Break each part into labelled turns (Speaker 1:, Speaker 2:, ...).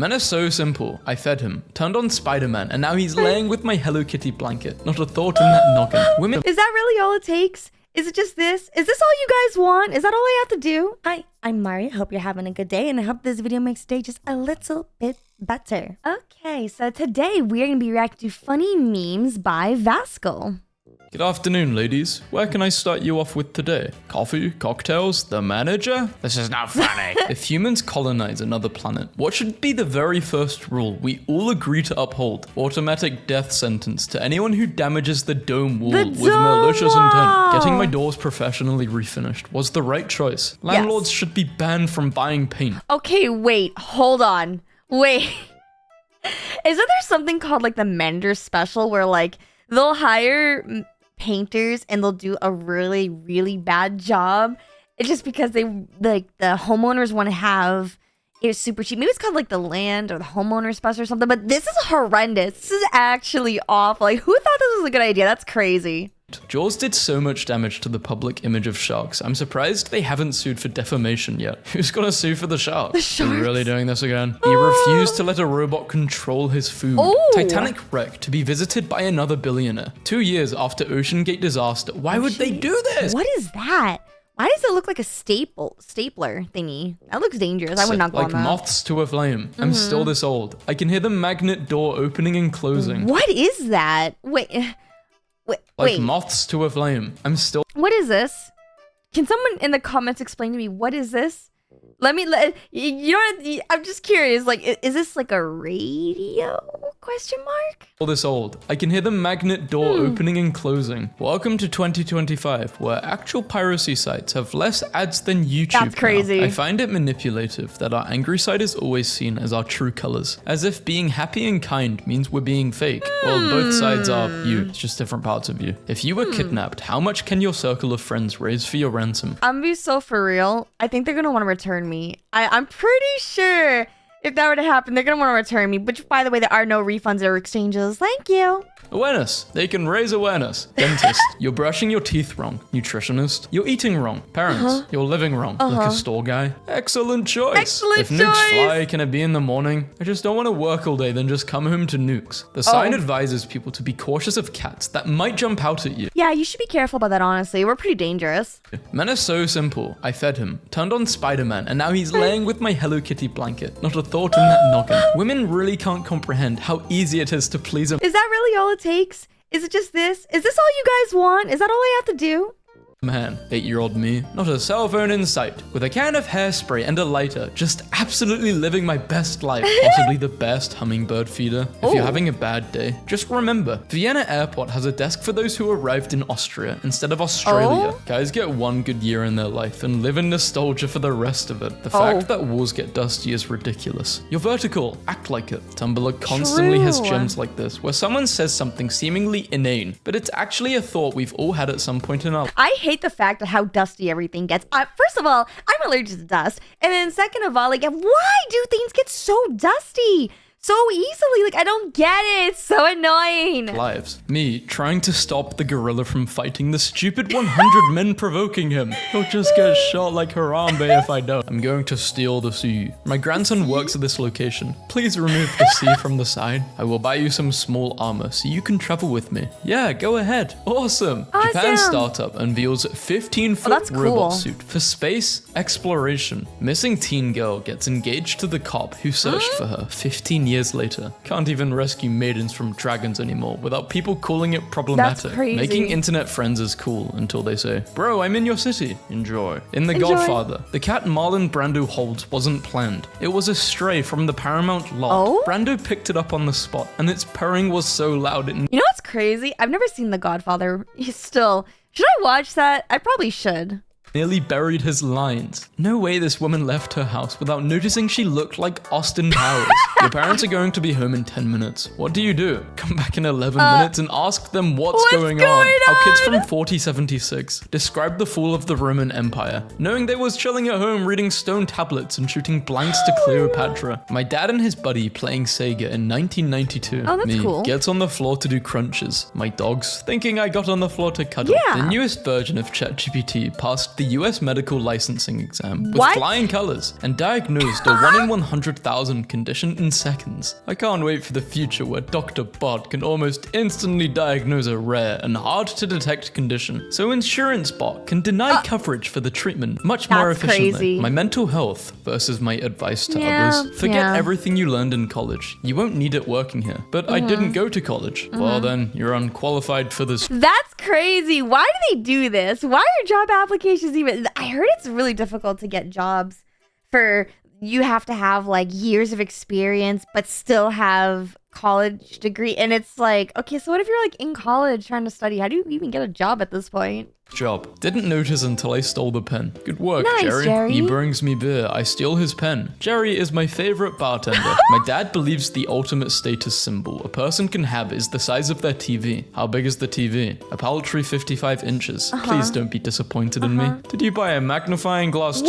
Speaker 1: Men are so simple. I fed him, turned on Spider-Man, and now he's laying with my Hello Kitty blanket. Not a thought in that noggin. Women.
Speaker 2: Is that really all it takes? Is it just this? Is this all you guys want? Is that all I have to do? Hi, I'm Mari. Hope you're having a good day, and I hope this video makes today just a little bit better. Okay, so today we're going to be reacting to funny memes by Vascal.
Speaker 1: Good afternoon, ladies. Where can I start you off with today? Coffee? Cocktails? The manager? This is not funny. If humans colonize another planet, what should be the very first rule we all agree to uphold? Automatic death sentence to anyone who damages the dome wall with malicious intent. Getting my doors professionally refinished was the right choice. Landlords should be banned from buying paint.
Speaker 2: Okay, wait, hold on. Wait. Isn't there something called like the Mender special where like they'll hire painters and they'll do a really, really bad job? It's just because they like the homeowners want to have it super cheap. Maybe it's called like the land or the homeowner special or something, but this is horrendous. This is actually awful. Like, who thought this was a good idea? That's crazy.
Speaker 1: Jaws did so much damage to the public image of sharks. I'm surprised they haven't sued for defamation yet. Who's gonna sue for the shark?
Speaker 2: The sharks.
Speaker 1: Are we really doing this again? He refused to let a robot control his food. Titanic wreck to be visited by another billionaire. 2 years after Ocean Gate disaster. Why would they do this?
Speaker 2: What is that? Why does it look like a stapler thingy? That looks dangerous. I would not go on that.
Speaker 1: Like moths to a flame. I'm still this old. I can hear the magnet door opening and closing.
Speaker 2: What is that? Wait.
Speaker 1: Moths to a flame. I'm still.
Speaker 2: What is this? Can someone in the comments explain to me what is this? You know, I'm just curious. Like, is this like a radio? Question mark?
Speaker 1: All this old. I can hear the magnet door opening and closing. Welcome to 2025, where actual piracy sites have less ads than YouTube.
Speaker 2: That's crazy.
Speaker 1: Now. I find it manipulative that our angry side is always seen as our true colors, as if being happy and kind means we're being fake. Well, both sides are you. It's just different parts of you. If you were kidnapped, how much can your circle of friends raise for your ransom?
Speaker 2: I'm gonna be so for real. I think they're gonna want to return me. I'm pretty sure if that were to happen, they're gonna want to return me. Which, by the way, there are no refunds or exchanges. Thank you.
Speaker 1: Awareness. They can raise awareness. Dentist. You're brushing your teeth wrong. Nutritionist. You're eating wrong. Parents. You're living wrong. Liquor store guy. Excellent choice.
Speaker 2: Excellent
Speaker 1: if nukes
Speaker 2: choice.
Speaker 1: fly, can it be in the morning? I just don't want to work all day, then just come home to nukes. The sign advises people to be cautious of cats that might jump out at you.
Speaker 2: Yeah, you should be careful about that, honestly. We're pretty dangerous.
Speaker 1: Men are so simple. I fed him, turned on Spider-Man, and now he's laying with my Hello Kitty blanket. Not a thought in that noggin. Women really can't comprehend how easy it is to please a
Speaker 2: Is that really all it takes? Is it just this? Is this all you guys want? Is that all I have to do?
Speaker 1: man. 8-year-old me, not a cell phone in sight, with a can of hairspray and a lighter, just absolutely living my best life, possibly the best hummingbird feeder. If you're having a bad day, just remember, Vienna Airport has a desk for those who arrived in Austria instead of Australia. Guys get one good year in their life and live in nostalgia for the rest of it. The fact that walls get dusty is ridiculous. You're vertical, act like it. Tumblr constantly has gems like this, where someone says something seemingly inane, but it's actually a thought we've all had at some point in our life.
Speaker 2: I hate the fact of how dusty everything gets. First of all, I'm allergic to dust. And then second of all, like, why do things get so dusty so easily? Like, I don't get it. It's so annoying.
Speaker 1: Lives. Me trying to stop the gorilla from fighting the stupid 100 men provoking him. He'll just get shot like Harambe if I don't. I'm going to steal the sea. My grandson works at this location. Please remove the sea from the side. I will buy you some small armor so you can travel with me. Yeah, go ahead. Awesome. Japan startup unveils 15-foot robot suit for space exploration. Missing teen girl gets engaged to the cop who searched for her 15 years later. Can't even rescue maidens from dragons anymore without people calling it problematic.
Speaker 2: That's crazy.
Speaker 1: Making internet friends is cool until they say, bro, I'm in your city. Enjoy. In The Godfather, the cat Marlon Brando holds wasn't planned. It was a stray from the Paramount lot. Brando picked it up on the spot, and its purring was so loud it...
Speaker 2: You know what's crazy? I've never seen The Godfather. Should I watch that? I probably should.
Speaker 1: Nearly buried his lines. No way this woman left her house without noticing she looked like Austin Powers. Your parents are going to be home in 10 minutes. What do? Come back in 11 minutes and ask them what's going on. How kids from 4076 describe the fall of the Roman Empire, knowing they was chilling at home reading stone tablets and shooting blanks to Cleopatra. My dad and his buddy playing Sega in 1992.
Speaker 2: Oh, that's cool.
Speaker 1: Gets on the floor to do crunches. My dogs thinking I got on the floor to cuddle. The newest version of ChatGPT passed the US medical licensing exam with
Speaker 2: What?
Speaker 1: flying colors and diagnosed a 1 in 100,000 condition in seconds. I can't wait for the future where Dr. Bot can almost instantly diagnose a rare and hard to detect condition, so Insurance Bot can deny coverage for the treatment much more
Speaker 2: That's
Speaker 1: efficiently.
Speaker 2: crazy.
Speaker 1: My mental health versus my advice to
Speaker 2: Yeah,
Speaker 1: others. Forget
Speaker 2: yeah.
Speaker 1: everything you learned in college. You won't need it working here. But I didn't go to college. Well then, you're unqualified for this.
Speaker 2: That's crazy. Why do they do this? Why are job applications even? I heard it's really difficult to get jobs for you have to have like years of experience, but still have college degree. And it's like, okay, so what if you're like in college trying to study? How do you even get a job at this point?
Speaker 1: Job. Didn't notice until I stole the pen. Good work,
Speaker 2: Nice, Jerry.
Speaker 1: He brings me beer. I steal his pen. Jerry is my favorite bartender. My dad believes the ultimate status symbol a person can have is the size of their TV. How big is the TV? A paltry 55 inches. Please don't be disappointed in me. Did you buy a magnifying glass too?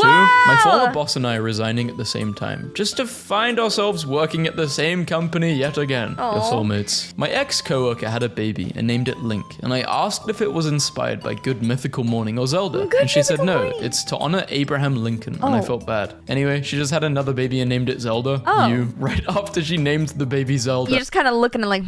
Speaker 1: My former boss and I are resigning at the same time, just to find ourselves working at the same company yet again.
Speaker 2: Aw.
Speaker 1: Your soulmates. My ex-coworker had a baby and named it Link, and I asked if it was inspired by Good Mythical Morning or Zelda,
Speaker 2: Good
Speaker 1: and she said
Speaker 2: Mythical
Speaker 1: no,
Speaker 2: Morning.
Speaker 1: it's to honor Abraham Lincoln, and I
Speaker 2: Oh.
Speaker 1: felt bad. Anyway, she just had another baby and named it Zelda.
Speaker 2: Oh.
Speaker 1: You, right after she named the baby Zelda.
Speaker 2: You're just kind of looking at like,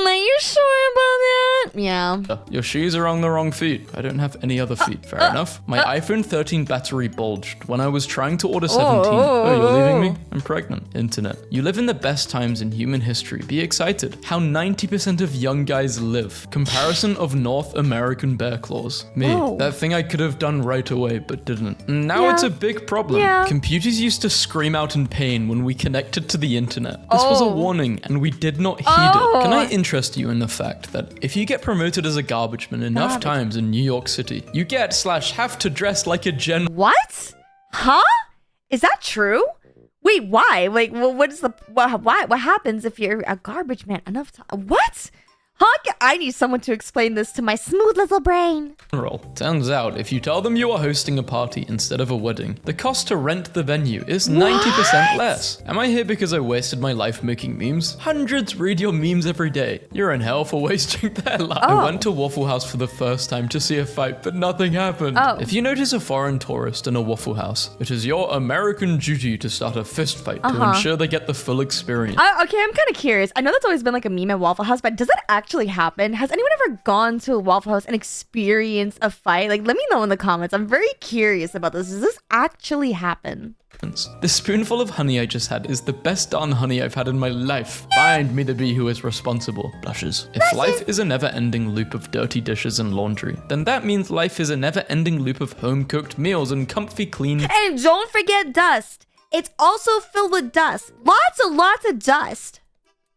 Speaker 2: are you sure about that? Yeah.
Speaker 1: Your shoes are on the wrong feet. I don't have any other feet. Fair enough. My iPhone 13 battery bulged when I was trying to order 17. Oh, you're leaving me? I'm pregnant. Internet. You live in the best times in human history. Be excited. How 90% of young guys live. Comparison of North American bear claws. Me.
Speaker 2: Oh.
Speaker 1: That thing I could have done right away, but didn't. And now
Speaker 2: Yeah.
Speaker 1: it's a big problem.
Speaker 2: Yeah.
Speaker 1: Computers used to scream out in pain when we connected to the internet. This was a
Speaker 2: Oh.
Speaker 1: warning, and we did not heed
Speaker 2: Oh.
Speaker 1: it. Can I interest you in the fact that if you get promoted as a garbage man enough
Speaker 2: Garbage.
Speaker 1: times in New York City, you have to dress like a general.
Speaker 2: What? Huh? Is that true? Wait, why? Like, what is the why? What happens if you're a garbage man enough time? What? Huh? I need someone to explain this to my smooth little brain.
Speaker 1: Turns out, if you tell them you are hosting a party instead of a wedding, the cost to rent the venue is 90% less. Am I here because I wasted my life making memes? Hundreds read your memes every day. You're in hell for wasting their life. I went to Waffle House for the first time to see a fight, but nothing happened.
Speaker 2: Oh.
Speaker 1: If you notice a foreign tourist in a Waffle House, it is your American duty to start a fist fight to ensure they get the full experience.
Speaker 2: Okay, I'm kind of curious. I know that's always been like a meme at Waffle House, but does that actually happen? Has anyone ever gone to a Waffle House and experienced a fight? Like, let me know in the comments. I'm very curious about this. Does this actually happen?
Speaker 1: The spoonful of honey I just had is the best darn honey I've had in my life. Find me the bee who is responsible. Blushes. If life is a never-ending loop of dirty dishes and laundry, then that means life is a never-ending loop of home-cooked meals and comfy clean.
Speaker 2: And don't forget dust. It's also filled with dust. Lots of dust.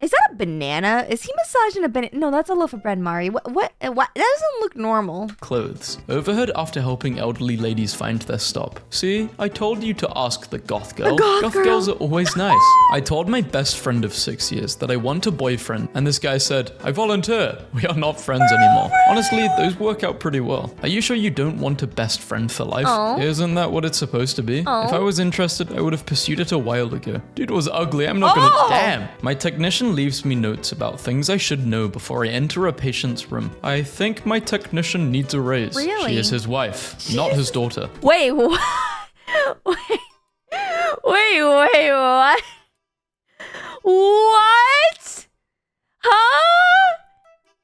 Speaker 2: Is that a banana? Is he massaging a banana? No, that's a loaf of bread, Mari. What? That doesn't look normal.
Speaker 1: Clothes. Overheard after helping elderly ladies find their stop. See, I told you to ask the goth girl.
Speaker 2: goth girl.
Speaker 1: Girls are always nice. I told my best friend of 6 years that I want a boyfriend, and this guy said, I volunteer. We are not friends anymore. Honestly, those work out pretty well. Are you sure you don't want a best friend for life?
Speaker 2: Oh.
Speaker 1: Isn't that what it's supposed to be?
Speaker 2: Oh.
Speaker 1: If I was interested, I would have pursued it a while ago. Dude was ugly. I'm not gonna.
Speaker 2: Oh.
Speaker 1: Damn. My technician leaves me notes about things I should know before I enter a patient's room. I think my technician needs a raise.
Speaker 2: Really?
Speaker 1: She is his wife, not his daughter.
Speaker 2: Wait, what? Wait, what? What? Huh?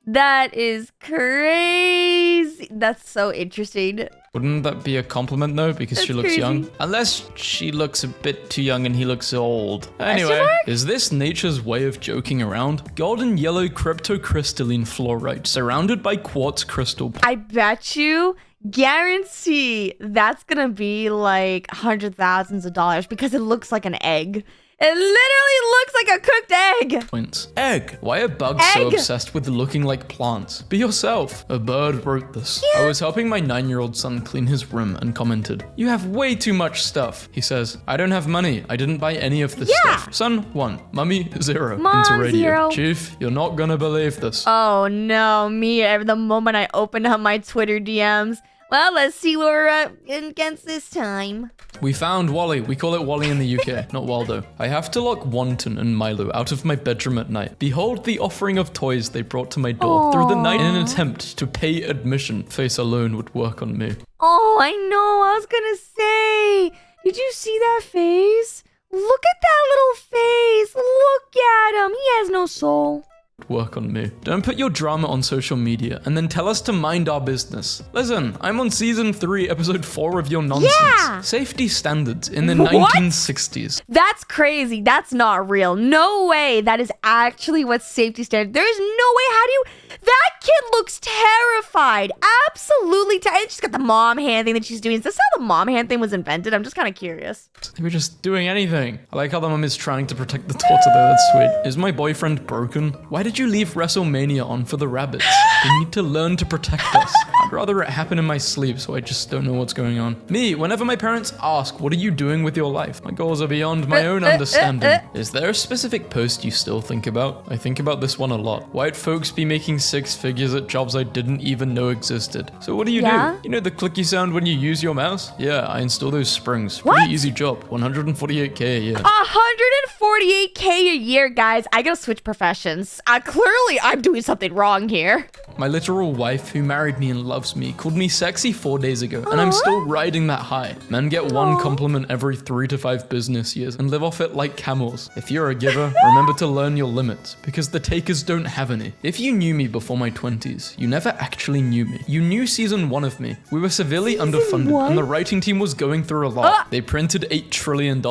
Speaker 2: That is crazy. That's so interesting.
Speaker 1: Wouldn't that be a compliment though, because she
Speaker 2: That's
Speaker 1: looks
Speaker 2: crazy.
Speaker 1: young? Unless she looks a bit too young and he looks old. Anyway,
Speaker 2: mark?
Speaker 1: is this nature's way of joking around? Golden yellow cryptocrystalline fluorite surrounded by quartz crystal.
Speaker 2: I bet you, guarantee that's gonna be like hundreds of dollars because it looks like an egg. It literally looks like a cooked egg.
Speaker 1: Points. Egg. Why are bugs so obsessed with looking like plants? Be yourself. A bird wrote this. I was helping my 9-year-old son clean his room and commented, "You have way too much stuff." He says, "I don't have money. I didn't buy any of this stuff." Son 1, Mummy 0.
Speaker 2: Mom,
Speaker 1: Into radio.
Speaker 2: 0.
Speaker 1: Chief, you're not gonna believe this.
Speaker 2: Oh no, me, the moment I opened up my Twitter DMs, Well, let's see what we're up against this time.
Speaker 1: We found Wally. We call it Wally in the UK, not Waldo. I have to lock Wonton and Milo out of my bedroom at night. Behold the offering of toys they brought to my door through the night in an attempt to pay admission. Face alone would work on me.
Speaker 2: Oh, I know. I was gonna say. Did you see that face? Look at that little face. Look at him. He has no soul.
Speaker 1: Work on me. Don't put your drama on social media and then tell us to mind our business. Listen, I'm on season 3, episode 4 of your nonsense.
Speaker 2: Yeah.
Speaker 1: Safety standards in the
Speaker 2: What?
Speaker 1: 1960s.
Speaker 2: That's crazy. That's not real. No way. That is actually what safety standard. There is no way. How do you... That kid looks terrified. Absolutely terrified. She's got the mom hand thing that she's doing. Is this how the mom hand thing was invented? I'm just kind of curious.
Speaker 1: They were just doing anything. I like how the mom is trying to protect the daughter though. That's sweet. Is my boyfriend broken? Why did you leave WrestleMania on for the rabbits? They need to learn to protect us. I'd rather it happen in my sleep, so I just don't know what's going on. Me, whenever my parents ask, what are you doing with your life? My goals are beyond my own understanding. Is there a specific post you still think about? I think about this one a lot. White folks be making 6 figures at jobs I didn't even know existed. So what do? You know the clicky sound when you use your mouse? Yeah, I install those springs. Pretty easy job. 148k a year.
Speaker 2: 148k a year, guys. I gotta switch professions. Clearly, I'm doing something wrong here.
Speaker 1: My literal wife, who married me and loves me, called me sexy 4 days ago, and I'm still riding that high. Men get one compliment every 3 to 5 business years and live off it like camels. If you're a giver, remember to learn your limits, because the takers don't have any. If you knew me before my 20s, you never actually knew me. You knew season 1 of me. We were severely underfunded, and the writing team was going through a lot. They printed $8 trillion,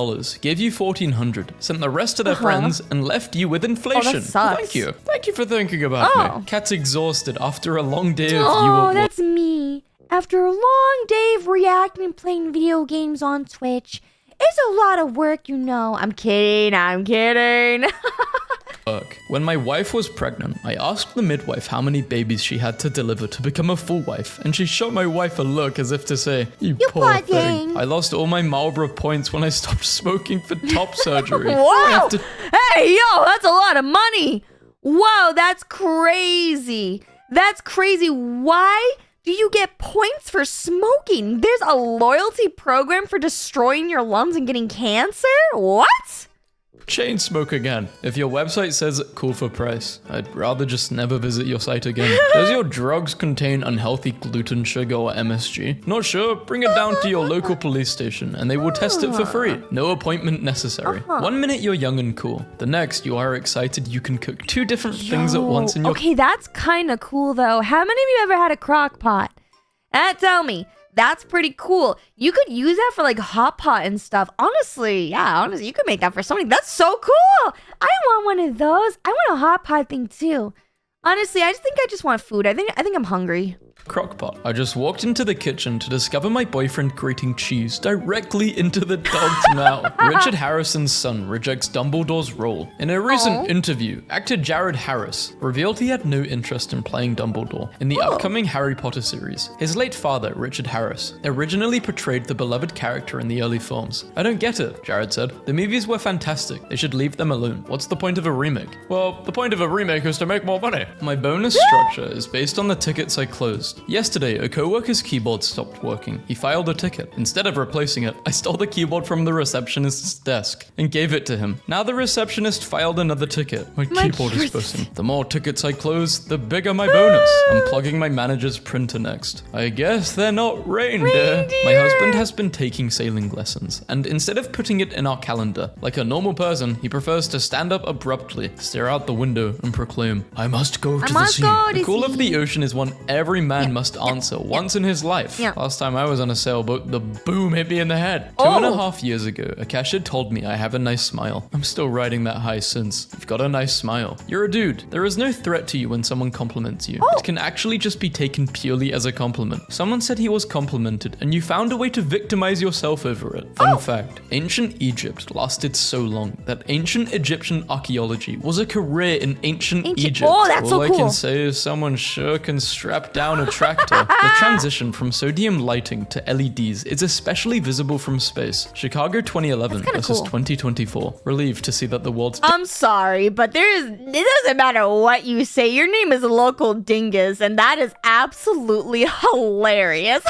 Speaker 1: gave you 1,400, sent the rest to their friends, and left you with inflation.
Speaker 2: That sucks.
Speaker 1: Thank you. Thank you for thinking about me. Cat's exhausted after a long day of you at
Speaker 2: Oh,
Speaker 1: work.
Speaker 2: that's me. After a long day of reacting and playing video games on Twitch, it's a lot of work, you know. I'm kidding.
Speaker 1: When my wife was pregnant, I asked the midwife how many babies she had to deliver to become a full wife, and she shot my wife a look as if to say, you poor thing. I lost all my Marlboro points when I stopped smoking for top surgery.
Speaker 2: Wow! Hey, yo, that's a lot of money. Whoa, that's crazy. That's crazy. Why do you get points for smoking? There's a loyalty program for destroying your lungs and getting cancer? What?
Speaker 1: Chain smoke again. If your website says cool for price, I'd rather just never visit your site again. Does your drugs contain unhealthy gluten, sugar, or MSG? Not sure? Bring it down to your local police station and they will test it for free. No appointment necessary. 1 minute you're young and cool. The next you are excited you can cook 2 different things at once in your...
Speaker 2: Okay, that's kind of cool though. How many of you ever had a crock pot? Tell me. That's pretty cool. You could use that for like hot pot and stuff. Honestly, you could make that for something. That's so cool. I want one of those. I want a hot pot thing too. Honestly, I just want food. I think I'm hungry.
Speaker 1: Crockpot. I just walked into the kitchen to discover my boyfriend grating cheese directly into the dog's mouth. Richard Harrison's son rejects Dumbledore's role. In a recent interview, actor Jared Harris revealed he had no interest in playing Dumbledore in the upcoming Harry Potter series. His late father, Richard Harris, originally portrayed the beloved character in the early films. I don't get it, Jared said. The movies were fantastic. They should leave them alone. What's the point of a remake? Well, the point of a remake is to make more money. My bonus structure is based on the tickets I closed. Yesterday, a coworker's keyboard stopped working. He filed a ticket. Instead of replacing it, I stole the keyboard from the receptionist's desk and gave it to him. Now the receptionist filed another ticket. My keyboard is busting. The more tickets I close, the bigger my bonus. I'm plugging my manager's printer next. I guess they're not reindeer. My husband has been taking sailing lessons, and instead of putting it in our calendar, like a normal person, he prefers to stand up abruptly, stare out the window, and proclaim, I must go to the sea. The call of the ocean is one every man must answer once in his life. Last time I was on a sailboat, the boom hit me in the head. 2.5 years ago, a cashier told me I have a nice smile. I'm still riding that high since. You've got a nice smile. You're a dude. There is no threat to you when someone compliments you. It can actually just be taken purely as a compliment. Someone said he was complimented, and you found a way to victimize yourself over it. Fun fact, ancient Egypt lasted so long that ancient Egyptian archaeology was a career in ancient Egypt.
Speaker 2: Oh, that's so
Speaker 1: All
Speaker 2: cool.
Speaker 1: I can say is someone sure can strap down a tractor. The transition from sodium lighting to LEDs is especially visible from space. Chicago 2011
Speaker 2: That's kinda
Speaker 1: versus
Speaker 2: cool.
Speaker 1: 2024. Relieved to see that the world's
Speaker 2: I'm sorry, but it doesn't matter what you say. Your name is Local Dingus, and that is absolutely hilarious.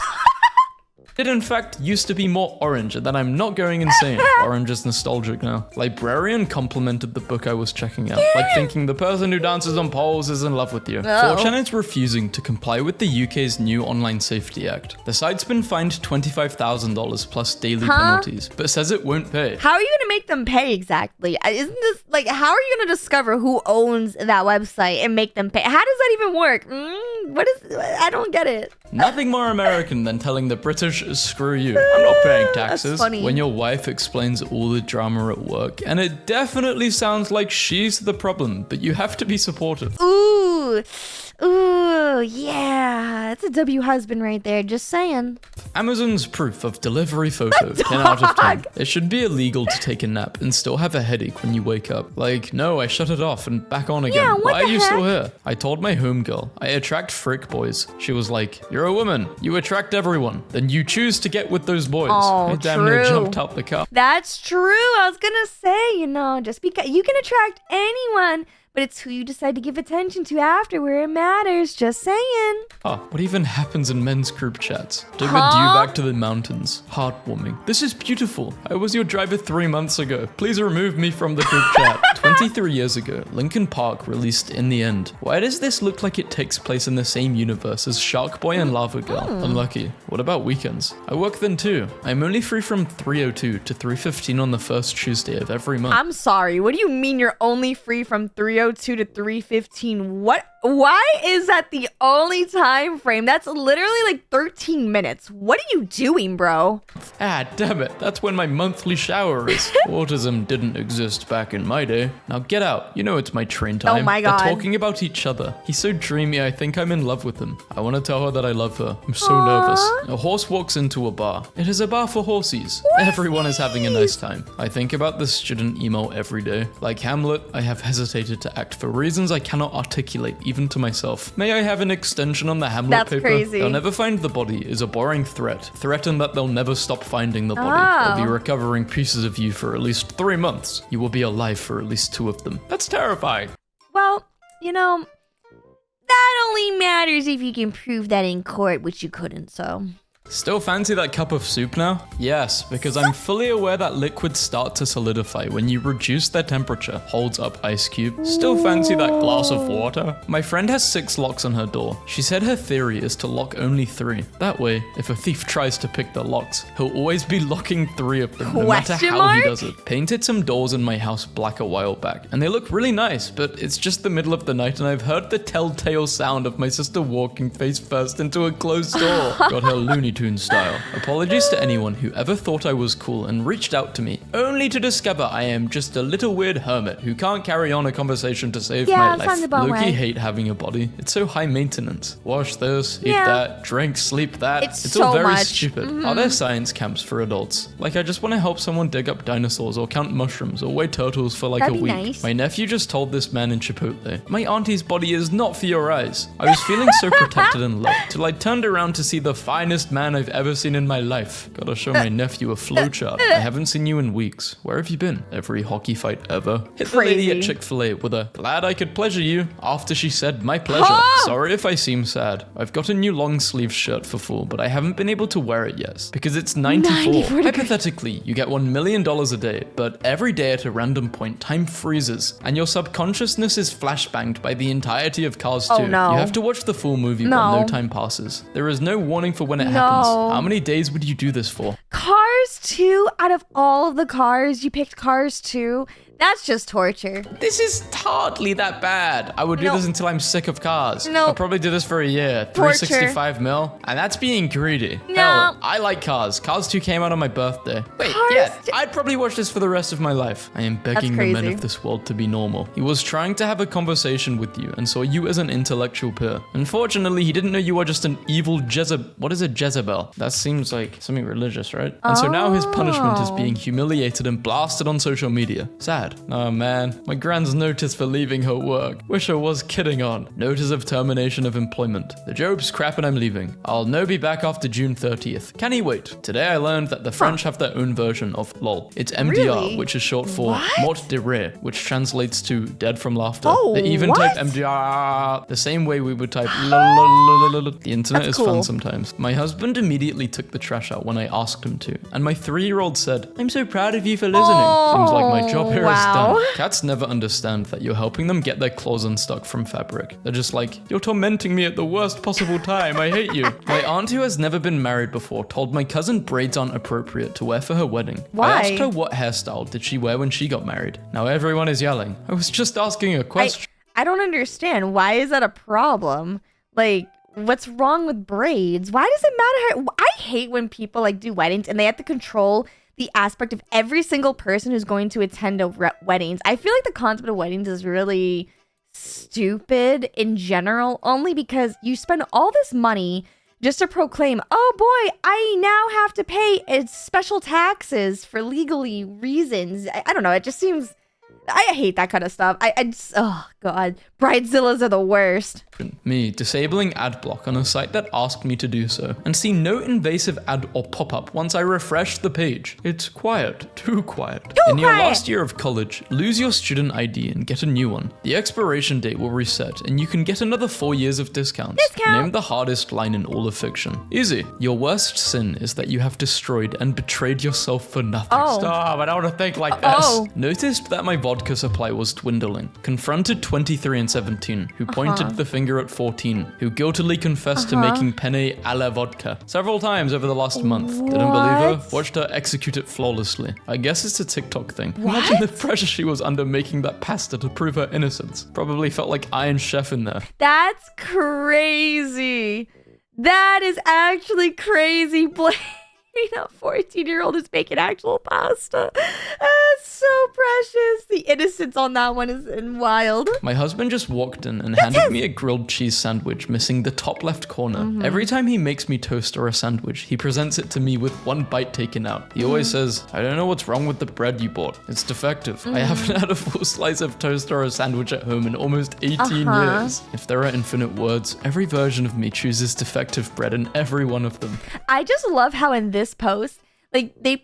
Speaker 1: It in fact used to be more orange, and then I'm not going insane. Orange is nostalgic now. Librarian complimented the book I was checking out, like thinking the person who dances on poles is in love with you. 4chan is refusing to comply with the UK's new Online Safety Act. The site's been fined $25,000 plus daily penalties, but says it won't pay.
Speaker 2: How are you gonna make them pay exactly? Isn't this like, how are you gonna discover who owns that website and make them pay? How does that even work? I don't get it.
Speaker 1: Nothing more American than telling the British, screw you, I'm not paying taxes.
Speaker 2: funny.
Speaker 1: When your wife explains all the drama at work, and it definitely sounds like she's the problem, but you have to be supportive.
Speaker 2: Ooh, yeah, that's a W husband right there. Just saying.
Speaker 1: Amazon's proof of delivery photo, 10 out of 10. It should be illegal to take a nap and still have a headache when you wake up. Like, no, I shut it off and back on again.
Speaker 2: Yeah, what
Speaker 1: Why are
Speaker 2: the
Speaker 1: you still
Speaker 2: heck?
Speaker 1: here? I told my homegirl, I attract frick boys. She was like, you're a woman. You attract everyone. Then you choose to get with those boys.
Speaker 2: Oh,
Speaker 1: I damn near
Speaker 2: true.
Speaker 1: jumped out the car.
Speaker 2: That's true. I was gonna say, just because you can attract anyone, but it's who you decide to give attention to after where it matters. Just saying.
Speaker 1: Oh, what even happens in men's group chats? Took the
Speaker 2: Huh?
Speaker 1: dew back to the mountains. Heartwarming. This is beautiful. I was your driver 3 months ago. Please remove me from the group chat. 23 years ago, Linkin Park released In the End. Why does this look like it takes place in the same universe as Shark Boy and Lava Girl? Unlucky. What about weekends? I work then too. I'm only free from 3:02 to 3:15 on the first Tuesday of every month.
Speaker 2: I'm sorry. What do you mean you're only free from 3:02 to 3:15? What? Why is that the only time frame? That's literally like 13 minutes. What are you doing, bro?
Speaker 1: Ah, damn it. That's when my monthly shower is. Autism didn't exist back in my day. Now get out. You know it's my train time.
Speaker 2: Oh my God.
Speaker 1: They're talking about each other. He's so dreamy, I think I'm in love with him. I want to tell her that I love her. I'm so nervous. A horse walks into a bar. It is a bar for horsies. Everyone is having a nice time. I think about this student emo every day. Like Hamlet, I have hesitated to act for reasons I cannot articulate even to myself. May I have an extension on the Hamlet
Speaker 2: That's
Speaker 1: paper?
Speaker 2: crazy.
Speaker 1: They'll never find the body is a boring threat. Threaten that they'll never stop finding the body.
Speaker 2: Oh.
Speaker 1: They'll be recovering pieces of you for at least 3 months. You will be alive for at least 2 of them. That's terrifying.
Speaker 2: Well, that only matters if you can prove that in court, which you couldn't, so.
Speaker 1: Still fancy that cup of soup now? Yes, because I'm fully aware that liquids start to solidify when you reduce their temperature. Holds up ice cube. Still fancy that glass of water? My friend has 6 locks on her door. She said her theory is to lock only 3. That way, if a thief tries to pick the locks, he'll always be locking 3 of them, no matter
Speaker 2: Question
Speaker 1: how
Speaker 2: mark?
Speaker 1: he does it. Painted some doors in my house black a while back, and they look really nice, but it's just the middle of the night and I've heard the telltale sound of my sister walking face first into a closed door. Got her Looney Tunes style. Apologies to anyone who ever thought I was cool and reached out to me, only to discover I am just a little weird hermit who can't carry on a conversation to save
Speaker 2: Yeah,
Speaker 1: my
Speaker 2: sounds
Speaker 1: life.
Speaker 2: about
Speaker 1: Low-key
Speaker 2: right.
Speaker 1: hate having a body. It's so high maintenance. Wash this, eat
Speaker 2: Yeah.
Speaker 1: that, drink, sleep that.
Speaker 2: It's
Speaker 1: all
Speaker 2: so
Speaker 1: very
Speaker 2: much.
Speaker 1: stupid. Are there science camps for adults? Like I just want to help someone dig up dinosaurs or count mushrooms or weigh turtles for like
Speaker 2: That'd
Speaker 1: a
Speaker 2: be
Speaker 1: week.
Speaker 2: nice.
Speaker 1: My nephew just told this man in Chipotle, my auntie's body is not for your eyes. I was feeling so protected and loved till I turned around to see the finest man I've ever seen in my life. Gotta show my nephew a flowchart. I haven't seen you in weeks. Where have you been? Every hockey fight ever. Hit the lady at
Speaker 2: Crazy.
Speaker 1: Chick-fil-A with a glad I could pleasure you after she said my pleasure.
Speaker 2: Huh?
Speaker 1: Sorry if I seem sad. I've got a new long sleeve shirt for fall, but I haven't been able to wear it yet because it's 94.
Speaker 2: 94 degrees.
Speaker 1: Hypothetically, you get $1 million a day, but every day at a random point, time freezes and your subconsciousness is flashbanged by the entirety of Cars 2.
Speaker 2: Oh, no.
Speaker 1: You have to watch the full movie while
Speaker 2: No.
Speaker 1: no time passes. There is no warning for when it
Speaker 2: No.
Speaker 1: happens. How many days would you do this for?
Speaker 2: Cars 2, out of all of the cars, you picked Cars 2. That's just torture.
Speaker 1: This is hardly that bad. I would do
Speaker 2: No.
Speaker 1: this until I'm sick of cars.
Speaker 2: No.
Speaker 1: I'll probably do this for a year.
Speaker 2: Torture.
Speaker 1: 365 mil. And that's being greedy.
Speaker 2: No.
Speaker 1: Hell, I like Cars. Cars 2 came out on my birthday. Wait,
Speaker 2: Cars
Speaker 1: yeah.
Speaker 2: 2
Speaker 1: I'd probably watch this for the rest of my life. I am begging the men
Speaker 2: crazy.
Speaker 1: of this world to be normal. He was trying to have a conversation with you and saw you as an intellectual peer. Unfortunately, he didn't know you are just an evil Jezebel. What is a Jezebel? That seems like something religious, right? And so now his punishment is being humiliated and blasted on social media. Sad. bad. Oh man, my grand's notice for leaving her work. Wish I was kidding on. Notice of termination of employment. The job's crap and I'm leaving. I'll no be back after June 30th. Can he wait? Today I learned that the French have their own version of LOL. It's MDR,
Speaker 2: Really?
Speaker 1: which is short for mort de rire, which translates to dead from laughter.
Speaker 2: Oh,
Speaker 1: They even
Speaker 2: what?
Speaker 1: type MDR the same way we would type lol. The internet
Speaker 2: That's
Speaker 1: is fun
Speaker 2: cool.
Speaker 1: sometimes. My husband immediately took the trash out when I asked him to, and my 3-year-old said, "I'm so proud of you for listening." Seems like my job here is
Speaker 2: wow.
Speaker 1: done. Cats never understand that you're helping them get their claws unstuck from fabric. They're just like, "You're tormenting me at the worst possible time. I hate you." My aunt, who has never been married before, told my cousin braids aren't appropriate to wear for her wedding.
Speaker 2: Why?
Speaker 1: I asked her what hairstyle did she wear when she got married. Now everyone is yelling. I was just asking a question.
Speaker 2: I don't understand. Why is that a problem? Like, what's wrong with braids? Why does it matter? I hate when people like do weddings and they have to control the aspect of every single person who's going to attend weddings. I feel like the concept of weddings is really stupid in general, only because you spend all this money just to proclaim, oh boy, I now have to pay special taxes for legally reasons. I don't know. It just seems... I hate that kind of stuff. I just, oh god, bridezillas are the worst.
Speaker 1: Me disabling ad block on a site that asked me to do so, and see no invasive ad or pop-up once I refreshed the page. It's quiet, too quiet. In your last year of college, lose your student ID and get a new one. The expiration date will reset, and you can get another 4 years of discounts. Name the hardest line in all of fiction. Easy. Your worst sin is that you have destroyed and betrayed yourself for nothing.
Speaker 2: Oh.
Speaker 1: Stop, I don't want to think like this. Noticed that my vodka supply was dwindling. Confronted 23 and 17, who pointed the finger at 14, who guiltily confessed to making penne a la vodka several times over the last month. Didn't believe her, watched her execute it flawlessly. I guess it's a TikTok thing. Imagine the pressure she was under making that pasta to prove her innocence. Probably felt like Iron Chef in there.
Speaker 2: That's crazy. That is actually crazy. Blaming a 14-year-old who's making actual pasta. That's so precious. The innocence on that one is wild.
Speaker 1: My husband just walked in and handed me a grilled cheese sandwich missing the top left corner. Every time he makes me toast or a sandwich, he presents it to me with one bite taken out. He always says, "I don't know what's wrong with the bread you bought. It's defective." I haven't had a full slice of toast or a sandwich at home in almost 18 years. If there are infinite words, every version of me chooses defective bread in every one of them.
Speaker 2: I just love how in this post, like they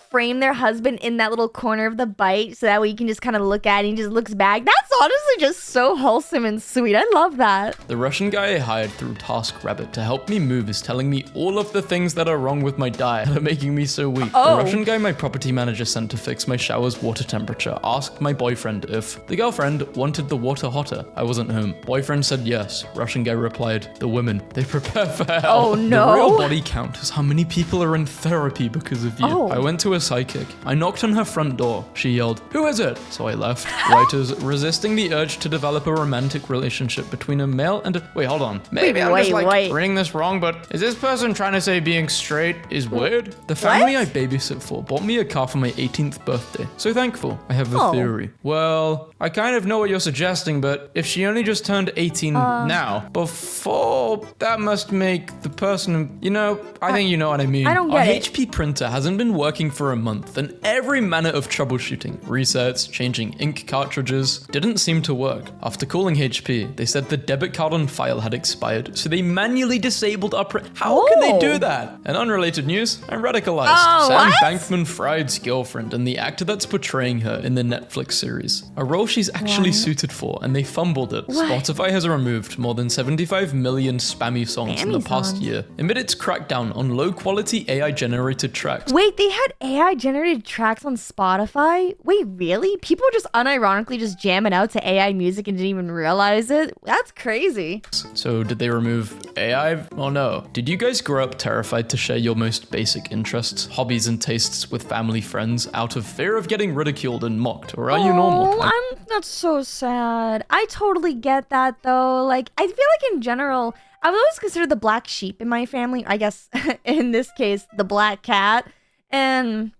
Speaker 2: frame their husband in that little corner of the bite so that way you can just kind of look at it and he just looks back. That's honestly just so wholesome and sweet. I love that.
Speaker 1: The Russian guy I hired through TaskRabbit to help me move is telling me all of the things that are wrong with my diet that are making me so weak. The Russian guy my property manager sent to fix my shower's water temperature asked my boyfriend if the girlfriend wanted the water hotter. I wasn't home. Boyfriend said yes. Russian guy replied, "The women, they prepare for hell."
Speaker 2: Oh no.
Speaker 1: The real body count is how many people are in therapy because of you. I went to a psychic. I knocked on her front door. She yelled, "Who is it?" So I left. Writers resisting the urge to develop a romantic relationship between a male and a... Wait, hold on. Maybe I'm just reading this wrong, but is this person trying to say being straight is weird? The family I babysit for bought me a car for my 18th birthday. So thankful. I have a theory. Well, I kind of know what you're suggesting, but if she only just turned 18 now, before, that must make the person, you know, I think you know what I mean.
Speaker 2: I don't get it.
Speaker 1: HP printer hasn't been working for a month, and every manner of troubleshooting, resets, changing ink cartridges, didn't seem to work. After calling HP, they said the debit card on file had expired, so they manually disabled our print. How can they do that? And unrelated news, I'm radicalized. Sam Bankman-Fried's girlfriend and the actor that's portraying her in the Netflix series. A role she's actually suited for, and they fumbled it. Spotify has removed more than 75 million spammy songs in the past year, amid its crackdown on low-quality AI-generated tracks.
Speaker 2: Wait, they had AI-generated tracks on Spotify? Wait, really? People just unironically just jamming out to AI music and didn't even realize it? That's crazy.
Speaker 1: So did they remove AI? Oh no. Did you guys grow up terrified to share your most basic interests, hobbies, and tastes with family friends out of fear of getting ridiculed and mocked? Or are you normal?
Speaker 2: That's so sad. I totally get that though. Like, I feel like in general, I've always considered the black sheep in my family. I guess in this case, the black cat. And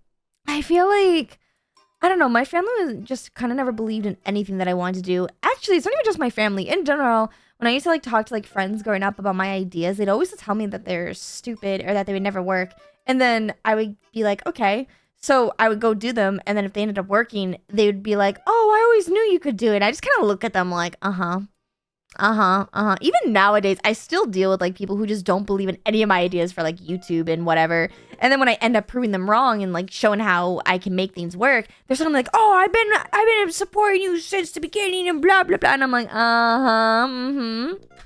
Speaker 2: I feel like, I don't know, my family was just kind of never believed in anything that I wanted to do. Actually, it's not even just my family. In general, when I used to like talk to like friends growing up about my ideas, they'd always tell me that they're stupid or that they would never work. And then I would be like, okay, So I would go do them, and then if they ended up working, they would be like, "Oh, I always knew you could do it." I just kind of look at them like, Even nowadays, I still deal with like people who just don't believe in any of my ideas for like YouTube and whatever. And then when I end up proving them wrong and like showing how I can make things work, they're suddenly like, "Oh, I've been supporting you since the beginning and blah blah blah." And I'm like,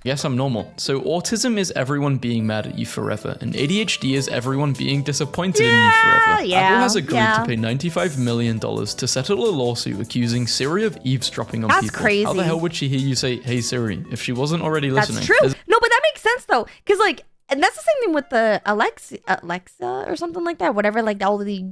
Speaker 1: Yes, I'm normal. So autism is everyone being mad at you forever, and ADHD is everyone being disappointed in you forever.
Speaker 2: Yeah,
Speaker 1: Apple has agreed to pay $95 million to settle a lawsuit accusing Siri of eavesdropping on people.
Speaker 2: That's crazy.
Speaker 1: How the hell would she hear you say, "Hey Siri," if she wasn't already listening?
Speaker 2: That's true. No, but that makes sense though, because like, and that's the same thing with the Alexa or something like that. Whatever, like all of the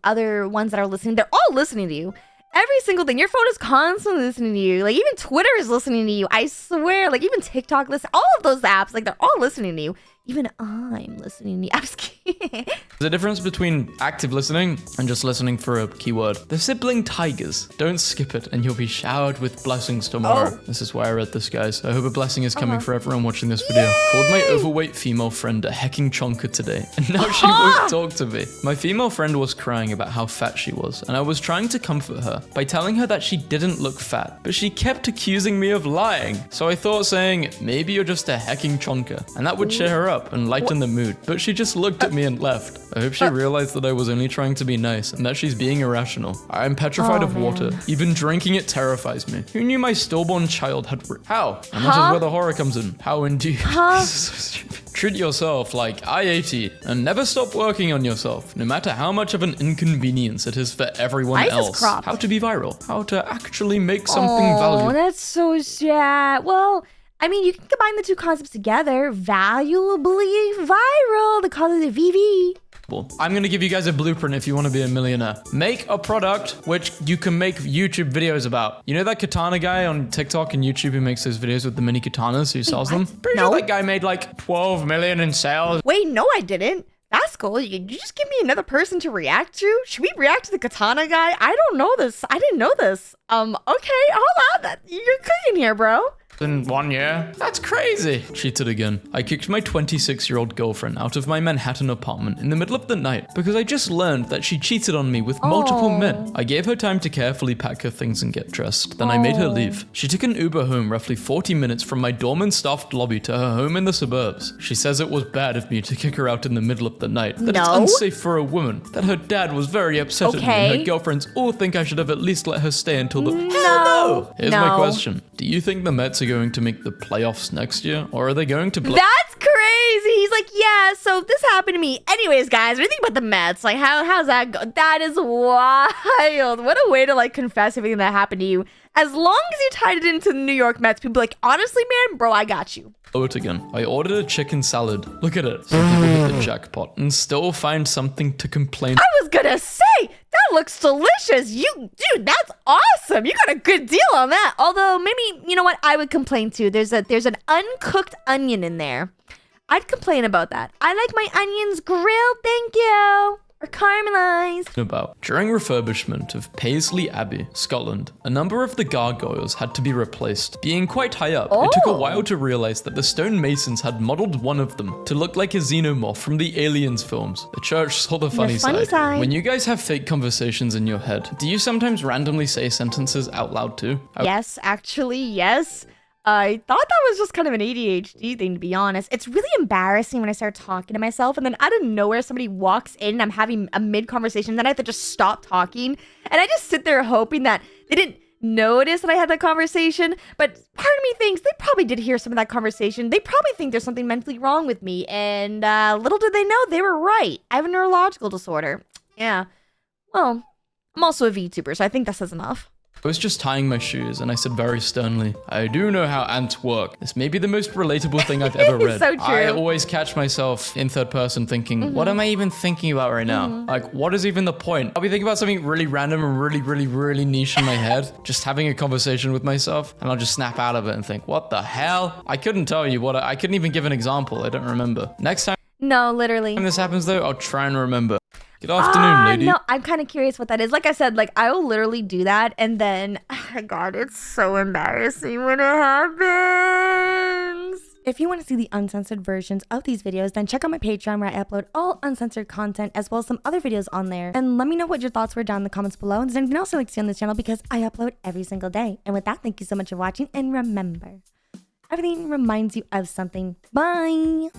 Speaker 2: other ones that are listening, they're all listening to you. Every single thing. Your phone is constantly listening to you. Like even Twitter is listening to you. I swear. Like even TikTok listen. All of those apps, like they're all listening to you. Even I'm listening to you. I'm just kidding.
Speaker 1: There's a difference between active listening and just listening for a keyword. The sibling tigers. Don't skip it and you'll be showered with blessings tomorrow. This is why I read this, guys. I hope a blessing is coming for everyone watching this video. Called my overweight female friend a hecking chonker today, and now she won't talk to me. My female friend was crying about how fat she was, and I was trying to comfort her by telling her that she didn't look fat, but she kept accusing me of lying. So I thought saying, "Maybe you're just a hecking chonker," and that would cheer her up and lighten the mood, but she just looked at me and left. I hope she realized that I was only trying to be nice and that she's being irrational. I'm petrified of water. Even drinking it terrifies me. Who knew my stillborn child had... How? And that is where the horror comes in. How indeed. This is so stupid. Treat yourself like I-80 and never stop working on yourself, no matter how much of an inconvenience it is for everyone else. How to be viral. How to actually make something valuable.
Speaker 2: Oh, that's so sad. Well, I mean, you can combine the two concepts together. Valuably viral. They call it a VV.
Speaker 1: I'm going to give you guys a blueprint if you want to be a millionaire. Make a product which you can make YouTube videos about. You know that katana guy on TikTok and YouTube who makes those videos with the mini katanas who sells them? Pretty sure that guy made like 12 million in sales.
Speaker 2: Wait, no, I didn't. That's cool. You just give me another person to react to? Should we react to the katana guy? I don't know this. I didn't know this. Okay, hold on. You're cooking here, bro.
Speaker 1: In 1 year? That's crazy. Cheated again. I kicked my 26-year-old girlfriend out of my Manhattan apartment in the middle of the night because I just learned that she cheated on me with multiple men. I gave her time to carefully pack her things and get dressed. Then I made her leave. She took an Uber home roughly 40 minutes from my dorm and staffed lobby to her home in the suburbs. She says it was bad of me to kick her out in the middle of the night. That it's unsafe for a woman. That her dad was very upset at me and her girlfriends all think I should have at least let her stay until the... Hell no! Here's my question. Do you think the Mets are going to make the playoffs next year, or are they going to...
Speaker 2: That's crazy. He's like, yeah, so this happened to me. Anyways, guys, what do you think about the Mets? Like, how's that go? That is wild. What a way to, like, confess everything that happened to you. As long as you tied it into the New York Mets, people be like, honestly, man, bro, I got you.
Speaker 1: It again. I ordered a chicken salad. Look at it. Some people hit the jackpot and still find something to complain.
Speaker 2: I was gonna say, that looks delicious. Dude, that's awesome. You got a good deal on that. Although maybe, you know what, I would complain too. There's an uncooked onion in there. I'd complain about that. I like my onions grilled, thank you. Or caramelized.
Speaker 1: During refurbishment of Paisley Abbey, Scotland, a number of the gargoyles had to be replaced. Being quite high up, it took a while to realize that the stone masons had modeled one of them to look like a xenomorph from the Aliens films. The church saw the funny side. When you guys have fake conversations in your head, do you sometimes randomly say sentences out loud too?
Speaker 2: Yes, actually, yes. I thought that was just kind of an ADHD thing, to be honest. It's really embarrassing when I start talking to myself and then out of nowhere somebody walks in and I'm having a mid-conversation, then I have to just stop talking. And I just sit there hoping that they didn't notice that I had that conversation. But part of me thinks they probably did hear some of that conversation. They probably think there's something mentally wrong with me. And little did they know they were right. I have a neurological disorder. Yeah. Well, I'm also a VTuber, so I think that says enough.
Speaker 1: I was just tying my shoes and I said very sternly, I do know how ants work. This may be the most relatable thing I've ever read.
Speaker 2: So true.
Speaker 1: I always catch myself in third person thinking, what am I even thinking about right now? Like, what is even the point? I'll be thinking about something really random and really niche in my head, just having a conversation with myself, and I'll just snap out of it and think, what the hell? I couldn't tell you what I couldn't even give an example. I don't remember. Next time
Speaker 2: No, literally.
Speaker 1: when this happens though, I'll try and remember. Good afternoon, lady.
Speaker 2: No, I'm kind of curious what that is. Like I said, like I will literally do that, and then, oh my God, it's so embarrassing when it happens. If you want to see the uncensored versions of these videos, then check out my Patreon where I upload all uncensored content as well as some other videos on there. And let me know what your thoughts were down in the comments below. And there's anything else you'd like to see on this channel because I upload every single day. And with that, thank you so much for watching. And remember, everything reminds you of something. Bye!